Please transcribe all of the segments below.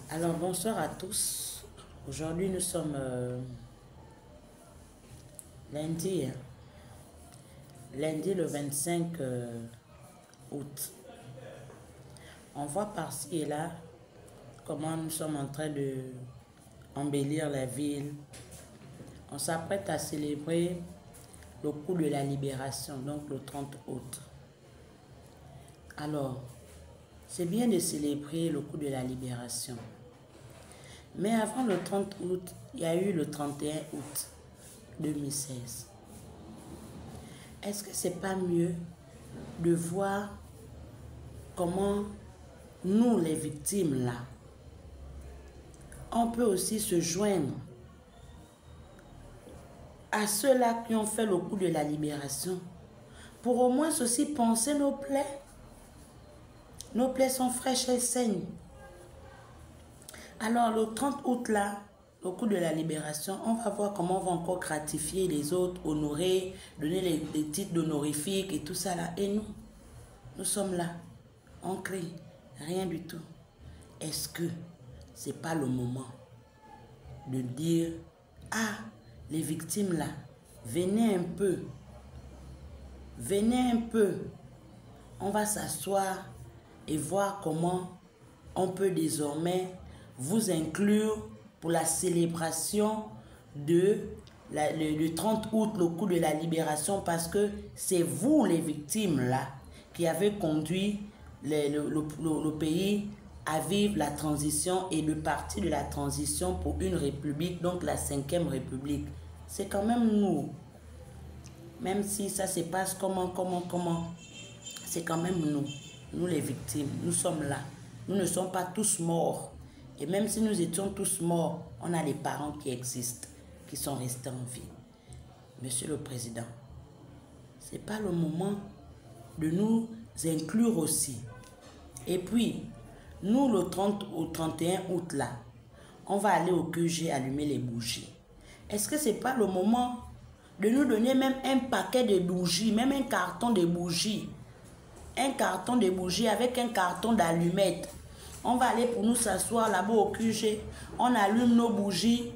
Alors bonsoir à tous. Aujourd'hui nous sommes lundi, lundi le 25 août. On voit par-ci et là comment nous sommes en train de embellir la ville. On s'apprête à célébrer le coup de la libération, donc le 30 août. Alors, c'est bien de célébrer le coup de la libération. Mais avant le 30 août, il y a eu le 31 août 2016. Est-ce que c'est pas mieux de voir comment nous, les victimes, là, on peut aussi se joindre à ceux-là qui ont fait le coup de la libération pour au moins aussi penser nos plaies. Nos plaies sont fraîches et saignent. Alors, le 30 août, là, au coup de la libération, on va voir comment on va encore gratifier les autres, honorer, donner les titres honorifiques et tout ça, là. Et nous sommes là. On crie. Rien du tout. Est-ce que c'est pas le moment de dire, ah, les victimes, là, venez un peu. Venez un peu. On va s'asseoir et voir comment on peut désormais vous inclure pour la célébration du 30 août, le coup de la libération, parce que c'est vous les victimes là qui avez conduit le pays à vivre la transition et le parti de la transition pour une république, donc la 5e République. C'est quand même nous. Même si ça se passe comment, c'est quand même nous les victimes, nous sommes là. Nous ne sommes pas tous morts. Et même si nous étions tous morts, on a des parents qui existent, qui sont restés en vie. Monsieur le Président, ce n'est pas le moment de nous inclure aussi. Et puis, nous, le 30 au 31 août, là, on va aller au QG allumer les bougies. Est-ce que ce n'est pas le moment de nous donner même un paquet de bougies, même un carton de bougies? Un carton de bougies avec un carton d'allumettes. On va aller pour nous s'asseoir là-bas au QG. On allume nos bougies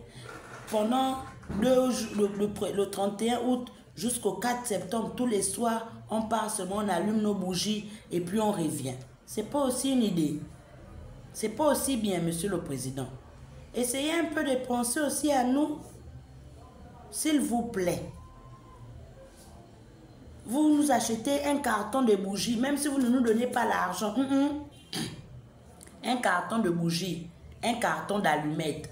pendant le 31 août jusqu'au 4 septembre. Tous les soirs, on part seulement, on allume nos bougies et puis on revient. C'est pas aussi une idée. C'est pas aussi bien, Monsieur le Président. Essayez un peu de penser aussi à nous, s'il vous plaît. Vous nous achetez un carton de bougies, même si vous ne nous donnez pas l'argent. Un carton de bougies, un carton d'allumettes,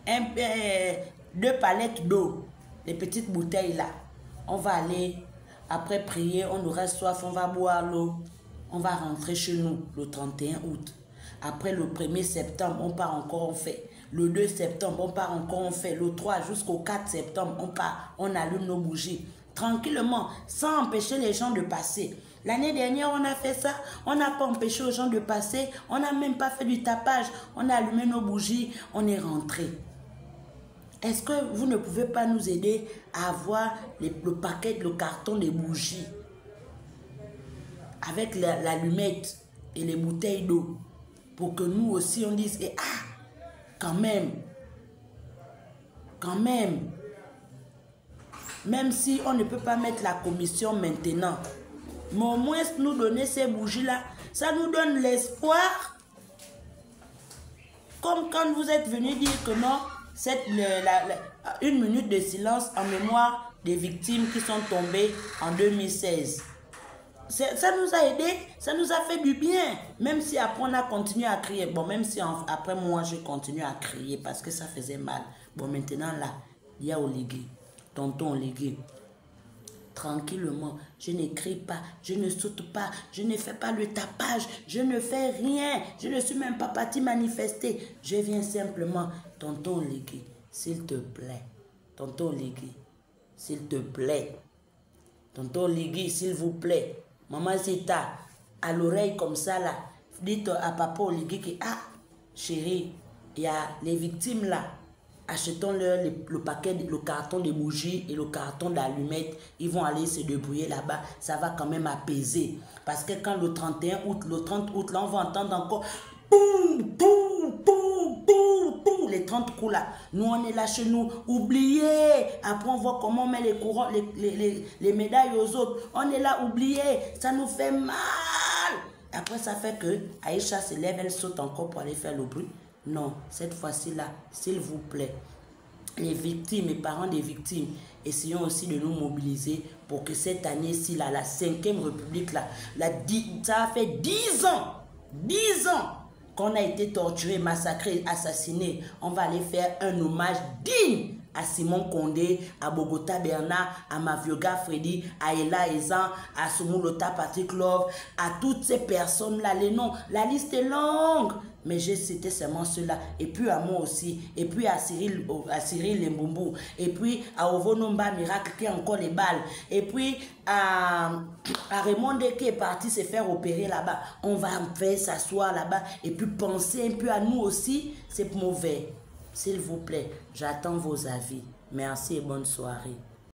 2 palettes d'eau, les petites bouteilles là. On va aller, après prier, on aura soif, on va boire l'eau. On va rentrer chez nous le 31 août. Après le 1er septembre, on part encore, on fait. Le 2 septembre, on part encore, on fait. Le 3 jusqu'au 4 septembre, on part, on allume nos bougies. Tranquillement, sans empêcher les gens de passer. L'année dernière, on a fait ça. On n'a pas empêché aux gens de passer. On n'a même pas fait du tapage. On a allumé nos bougies. On est rentré. Est-ce que vous ne pouvez pas nous aider à avoir le paquet, le carton des bougies avec l'allumette et les bouteilles d'eau pour que nous aussi on dise, eh, ah, quand même, même si on ne peut pas mettre la commission maintenant, mais au moins nous donner ces bougies-là, ça nous donne l'espoir. Comme quand vous êtes venu dire que non, une minute de silence en mémoire des victimes qui sont tombées en 2016. Ça nous a aidé, ça nous a fait du bien. Même si après on a continué à crier. Bon, même si après moi je continue à crier parce que ça faisait mal. Bon, maintenant là, il y a Oligui, tonton Oligui. Tranquillement, je n'écris pas, je ne saute pas, je ne fais pas le tapage, je ne fais rien, je ne suis même pas parti manifester. Je viens simplement, tonton Oligui, s'il te plaît, tonton Oligui, s'il te plaît, tonton Oligui, s'il vous plaît, maman Zita, à l'oreille comme ça là, dites à papa Oligui que, ah, chérie, il y a les victimes là. Achetons-leur le paquet, le carton de bougies et le carton d'allumettes. Ils vont aller se débrouiller là-bas. Ça va quand même apaiser. Parce que quand le 31 août, le 30 août, là, on va entendre encore boum, boum, boum, 30 coups là. Nous, on est là chez nous. Oubliez. Après, on voit comment on met les courants, les médailles aux autres. On est là, oubliez. Ça nous fait mal. Après, ça fait que Aïcha se lève, elle saute encore pour aller faire le bruit. Non, cette fois-ci là, s'il vous plaît, les victimes, les parents des victimes, essayons aussi de nous mobiliser pour que cette année-ci, là, la 5e République, là, ça a fait 10 ans qu'on a été torturé, massacré, assassiné. On va aller faire un hommage digne à Simon Condé, à Bogota Bernard, à Mavioga Freddy, à Ella Ezan, à Soumulota Patrick Love, à toutes ces personnes-là, les noms, la liste est longue, mais j'ai cité seulement ceux-là, et puis à moi aussi, et puis à Cyril Lembumbu, et puis à Ovonomba Miracle qui a encore les balles, et puis à Raymond D qui est parti se faire opérer là-bas. On va faire s'asseoir là-bas, et puis penser un peu à nous aussi, c'est mauvais. S'il vous plaît, j'attends vos avis. Merci et bonne soirée.